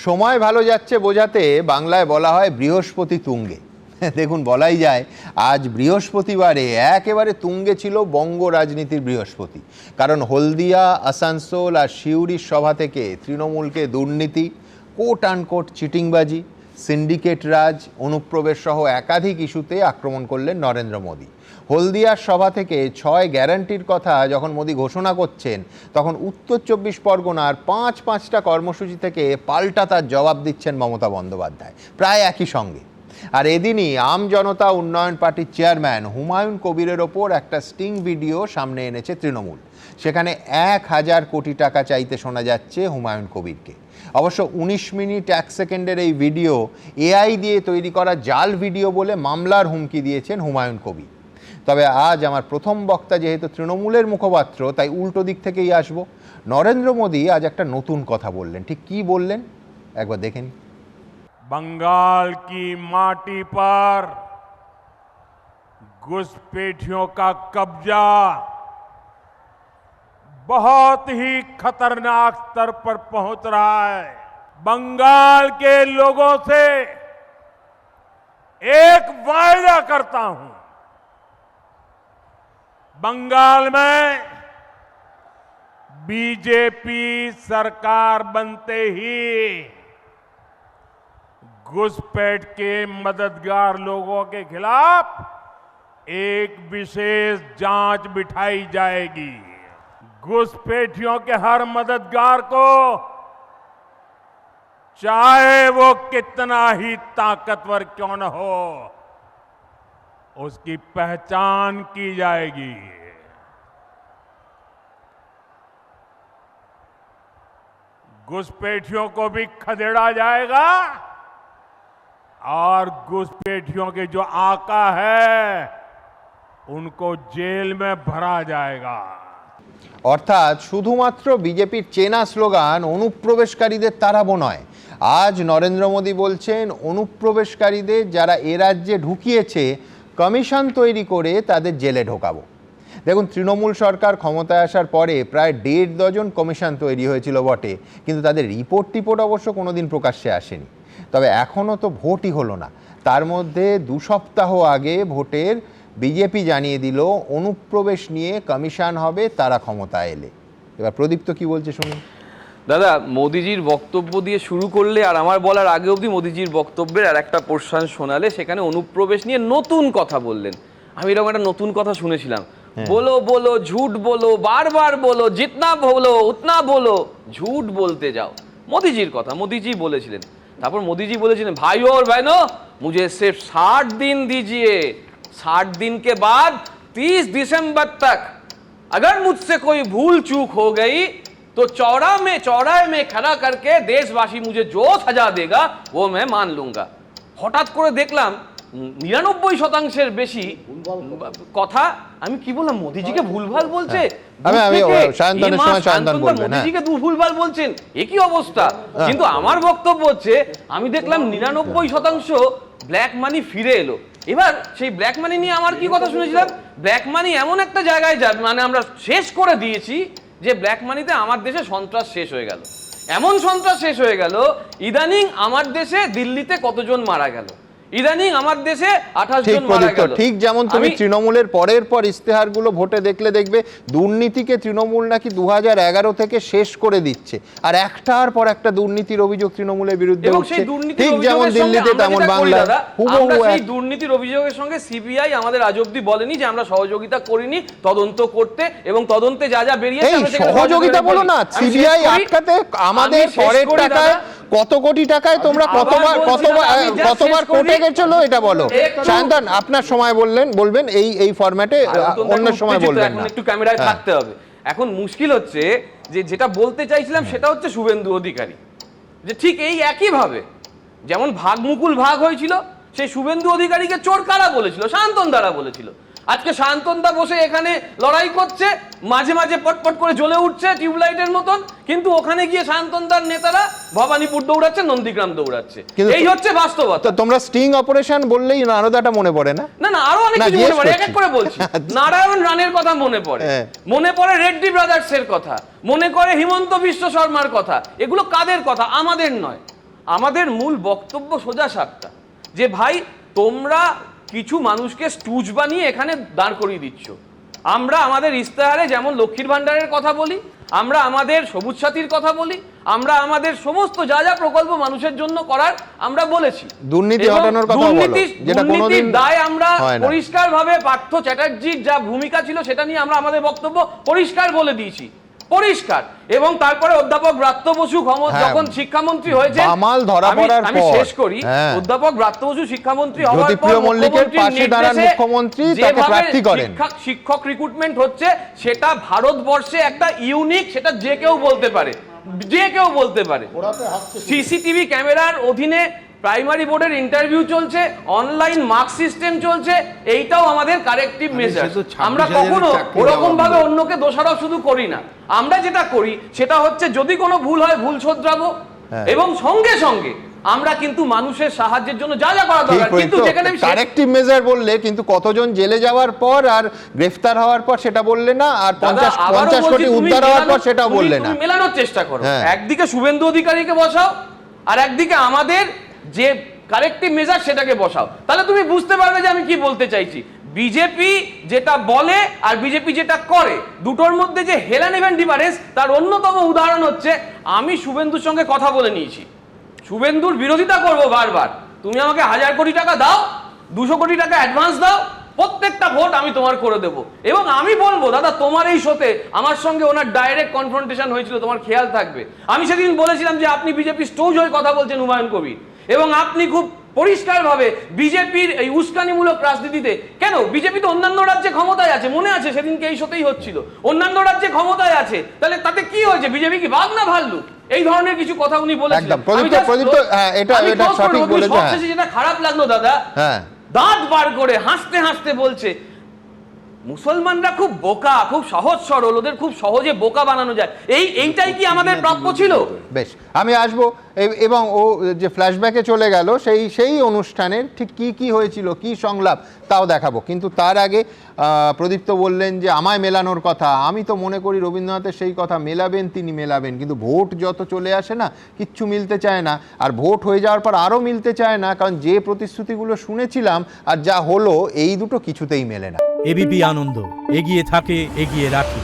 সময় ভালো যাচ্ছে বোঝাতে বাংলায় বলা হয় বৃহস্পতি তুঙ্গে। দেখুন, বলাই যায় আজ বৃহস্পতিবারে একেবারে তুঙ্গে ছিল বঙ্গ রাজনীতির বৃহস্পতি। কারণ হলদিয়া, আসানসোল আর সিউড়ির সভা থেকে তৃণমূলকে দুর্নীতি, কোট আনকোট চিটিংবাজি, সিন্ডিকেট রাজ, অনুপ্রবেশ সহ একাধিক ইস্যুতে আক্রমণ করলেন নরেন্দ্র মোদী। হলদিয়ার সভা থেকে 6 গ্যারান্টির কথা যখন মোদী ঘোষণা করছেন, তখন উত্তর 24 পরগনার 5টা কর্মসূচি থেকে পাল্টা তার জবাব দিচ্ছেন মমতা বন্দ্যোপাধ্যায়, প্রায় একই সঙ্গে। আর এদিনই আম জনতা উন্নয়ন পার্টির চেয়ারম্যান হুমায়ুন কবিরের ওপর একটা স্টিং ভিডিও সামনে এনেছে তৃণমূল। সেখানে 1000 কোটি টাকা চাইতে শোনা যাচ্ছে হুমায়ুন কবিরকে। অবশ্য 19 মিনিট 1 সেকেন্ডের এই ভিডিও এআই দিয়ে তৈরি করা জাল ভিডিও বলে মামলার হুমকি দিয়েছেন হুমায়ুন কবির। তবে আজ আমার প্রথম বক্তা যেহেতু তৃণমূলের মুখপাত্র, তাই উল্টো দিক থেকেই আসব। নরেন্দ্র মোদী আজ একটা নতুন কথা বললেন। ঠিক কি বললেন একবার দেখেন। बंगाल की माटी पर घुसपैठियों का कब्जा बहुत ही खतरनाक स्तर पर पहुंच रहा है। बंगाल के लोगों से एक वायदा करता हूं, बंगाल में बीजेपी सरकार बनते ही घुसपैठ के मददगार लोगों के खिलाफ एक विशेष जांच बिठाई जाएगी। घुसपैठियों के हर मददगार को, चाहे वो कितना ही ताकतवर क्यों न हो, उसकी पहचान की जाएगी। घुसपैठियों को भी खदेड़ा जाएगा और घुसपैठियों के जो आका है उनको जेल में भरा जाएगा। অর্থাৎ শুধুমাত্র বিজেপির চেনা স্লোগান অনুপ্রবেশকারীদের তাড়াবো নয়, আজ নরেন্দ্র মোদী বলছেন অনুপ্রবেশকারীদের যারা এ রাজ্যে ঢুকিয়েছে কমিশন তৈরি করে তাদের জেলে ঢোকাবো। দেখুন, তৃণমূল সরকার ক্ষমতায় আসার পরে প্রায় 1.5 ডজন কমিশন তৈরি হয়েছিল বটে, কিন্তু তাদের রিপোর্ট অবশ্য কোনোদিন প্রকাশ্যে আসেনি। তবে এখনও তো ভোটই হলো না। তার মধ্যে 2 সপ্তাহ আগে ভোটের বিজেপি জানিয়ে দিল অনুপ্রবেশ নিয়ে কমিশন হবে তারা ক্ষমতায় এলে। এবার প্রদীপ্ত কি বলছে শুনুন। দাদা, মোদিজির বক্তব্য দিয়ে শুরু করলে আর আমার বলার আগে অবধি মোদিজির বক্তব্যের আর একটা পোর্শন শোনালে সেখানে অনুপ্রবেশ নিয়ে নতুন কথা বললেন। আমি এরকম একটা নতুন কথা শুনেছিলাম, বলো বলো ঝুট বলো, বারবার বলো, জিতনা বলো উতনা বলো, ঝুট বলতে যাও। মোদিজির কথা মোদিজি বলেছিলেন। তারপর মোদিজি বলেছিলেন, भाई और बहनों मुझे सिर्फ 60 दिन दीजिए, 60 दिन के बाद 30 दिसंबर तक अगर मुझसे कोई भूल चूक हो गई तो चौराहे में खड़ा करके देशवासी मुझे जो सजा देगा वो मैं मान लूंगा। हठाৎ করে দেখলাম 99% বেশি কথা, আমি কি বললাম, মোদিজিকে ভুলভাল বলছে। মোদিজিকে ভুলভাল বলছেন, একই অবস্থা। কিন্তু আমার বক্তব্য হচ্ছে, আমি দেখলাম 99% ব্ল্যাক মানি ফিরে এলো। এবার সেই ব্ল্যাক মানি নিয়ে আমার কি কথা শুনেছিলাম, ব্ল্যাক মানি এমন একটা জায়গায় যাবে, মানে আমরা শেষ করে দিয়েছি যে ব্ল্যাক মানিতে আমার দেশে সন্ত্রাস শেষ হয়ে গেল। এমন সন্ত্রাস শেষ হয়ে গেল, ইদানিং আমার দেশে দিল্লিতে কতজন মারা গেল, ইদানিং আমার দেশে 28 জন মারা গেল। ঠিক যেমন তুমি তৃণমূলের পরের পর ইস্তেহারগুলো ভোটে দেখবে দুর্নীতিকে তৃণমূল নাকি 2011 থেকে শেষ করে দিচ্ছে, আর একটার পর একটা দুর্নীতির অভিযোগ তৃণমূলের বিরুদ্ধে উঠছে। ঠিক যেমন দিল্লিতে তেমন বাংলায় আমরা সেই দুর্নীতির অভিযোগের সঙ্গে সিবিআই আমাদের আজ অবধি বলেনি যে আমরা সহযোগিতা করিনি তদন্ত করতে, এবং তদন্তে যা যা বেরিয়েছে আমরা সেটা সহযোগিতা বলো না। সিবিআই আটকাতে আমাদের পরের টাকায় কত কোটি টাকায় তোমরা কতবার কোর্টে গেছিলো এটা বলো। শান্তন, আপনার সময় বলবেন এই ফরম্যাটে, অন্য সময় বলবেন না। একটু ক্যামেরায় থাকতে হবে। এখন মুশকিল হচ্ছে যে যেটা বলতে চাইছিলাম সেটা হচ্ছে শুভেন্দু অধিকারী, যে ঠিক এই একই ভাবে যেমন মুকুল ভাগ হয়েছিল, সেই শুভেন্দু অধিকারীকে চোর কারা বলেছিল, শান্তন দ্বারা বলেছিল। আজকে শান্তনদা বসে এখানে লড়াই করছে, মাঝে মাঝে পটপট করে জ্বলে উঠছে টিউবলাইটের মতন, কিন্তু ওখানে গিয়ে শান্তনদার নেতারা ভবানীপুর দৌড়াচ্ছে, নন্দীগ্রাম দৌড়াচ্ছে। এই হচ্ছে বাস্তবতা। তোমরা স্টিং অপারেশন বললেই নারদাটা মনে পড়ে না? না, আরো অনেক কিছু মনে পড়ে, এক এক করে বলছি। নারায়ণ রানের কথা মনে পড়ে রেড্ডি ব্রাদার্স এর কথা, মনে করে হিমন্ত বিশ্ব শর্মার কথা। এগুলো কাদের কথা? আমাদের নয়। আমাদের মূল বক্তব্য সোজা সাপটা, যে ভাই তোমরা কিছু মানুষকে স্টুজ বানিয়ে এখানে দাঁড় করিয়ে দিচ্ছ। আমরা আমাদের ইস্তেহারে যেমন লক্ষ্মীর ভান্ডারের কথা বলি, আমরা আমাদের সবুজ সাথীর কথা বলি, আমরা আমাদের সমস্ত যা যা প্রকল্প মানুষের জন্য করার আমরা বলেছি। দুর্নীতি হটানোর কথা বলো, যেটা কোনোদিন দায় আমরা হয় না। পরিষ্কারভাবে পার্থ চ্যাটার্জির যা ভূমিকা ছিল সেটা নিয়ে আমরা আমাদের বক্তব্য পরিষ্কার বলে দিয়েছি, পরিষ্কার। এবং তারপরে অধ্যাপক ব্রাত্য বসু যখন শিক্ষামন্ত্রী হয়েছে, বামাল ধরা পড়ার পর আমি শেষ করি, অধ্যাপক ব্রাত্য বসু শিক্ষামন্ত্রী হওয়ার পর জ্যোতিপ্রিয় মল্লিকের পাশে দাঁড়ান মুখ্যমন্ত্রী, তাকে প্রার্থী করেন। শিক্ষক রিক্রুটমেন্ট হচ্ছে সেটা ভারতবর্ষে একটা ইউনিক, সেটা যে কেউ বলতে পারে, যে কেউ বলতে পারে। সিসিটিভি ক্যামেরার অধীনে প্রাইমারি বোর্ডের ইন্টারভিউ চলছে, অনলাইন মার্ক সিস্টেম চলছে, এইটাও আমাদের কারেক্টিভ মেজার। আমরা কখনো ওরকম ভাবে অন্যকে দোষারোপ শুধু করি না, আমরা যেটা করি সেটা হচ্ছে যদি কোনো ভুল হয় ভুল শোধরাবো, এবং সঙ্গে সঙ্গে আমরা কিন্তু মানুষের সাহায্যের জন্য যা যা করা দরকার, কিন্তু যেখানে কারেক্টিভ মেজার বললে কিন্তু কতজন জেলে যাওয়ার পর আর গ্রেফতার হওয়ার পর সেটা বললে না, আর 50 কোটি উদ্ধার হওয়ার পর সেটাও বললে না। মেলানোর চেষ্টা করো, একদিকে শুভেন্দু অধিকারীকে বসাও আর একদিকে আমাদের যে কারেক্টিভ মেজার সেটাকে বসাও, তাহলে তুমি বুঝতে পারবে যে আমি কি বলতে চাইছি। বিজেপি যেটা বলে আর বিজেপি যেটা করে, দুটোর মধ্যে যে হেলান ইভেন ডিফারেন্স, তার অন্যতম উদাহরণ হচ্ছে আমি শুভেন্দুর সঙ্গে কথা বলে নিয়েছি, শুভেন্দুর বিরোধিতা করব বারবার, তুমি আমাকে 1000 কোটি টাকা দাও, 200 কোটি টাকা অ্যাডভান্স দাও, প্রত্যেকটা ভোট আমি তোমার করে দেবো। এবং আমি বলবো দাদা তোমার এই শোতে আমার সঙ্গে ওনার ডাইরেক্ট কনফ্রন্টেশন হয়েছিল, তোমার খেয়াল থাকবে। আমি সেদিন বলেছিলাম যে আপনি বিজেপি স্টোজ হয়ে কথা বলছেন হুমায়ুন কবির, এবং আপনি খুব পরিষ্কারভাবে বিজেপির এই উস্কানিমূলক রাজনীতিতে, কেন বিজেপি তো অন্যান্য রাজ্যে ক্ষমতায় আছে, মনে আছে সেদিনকে এই শোতেই হচ্ছিল, অন্যান্য রাজ্যে ক্ষমতায় আছে, তাহলে তাতে কি হয়েছে, বিজেপি কি বাঘ না ভাল্লুক? এই ধরনের কিছু কথা উনি বলেছিলেন। যেটা খারাপ লাগলো দাদা, দাঁত বার করে হাসতে হাসতে বলছে মুসলমানরা খুব বোকা, খুব সহজ সরল, ওদের খুব সহজে বোকা বানানো যায়। এইটাই কি আমাদের প্রাপ্য ছিল? বেশ, আমি আসবো এবং ও যে ফ্ল্যাশব্যাকে চলে গেল সেই অনুষ্ঠানের ঠিক কি হয়েছিল, কি সংলাপ তাও দেখাবো। কিন্তু তার আগে প্রদীপ্ত বললেন যে আমায় মেলানোর কথা। আমি তো মনে করি রবীন্দ্রনাথের সেই কথা মেলাবেন তিনি মেলাবেন, কিন্তু ভোট যত চলে আসে না কিচ্ছু মিলতে চায় না, আর ভোট হয়ে যাওয়ার পর আরও মিলতে চায় না, কারণ যে প্রতিশ্রুতিগুলো শুনেছিলাম আর যা হলো এই দুটো কিছুতেই মেলে না। এবিপি আনন্দ, এগিয়ে থাকে, এগিয়ে রাখে।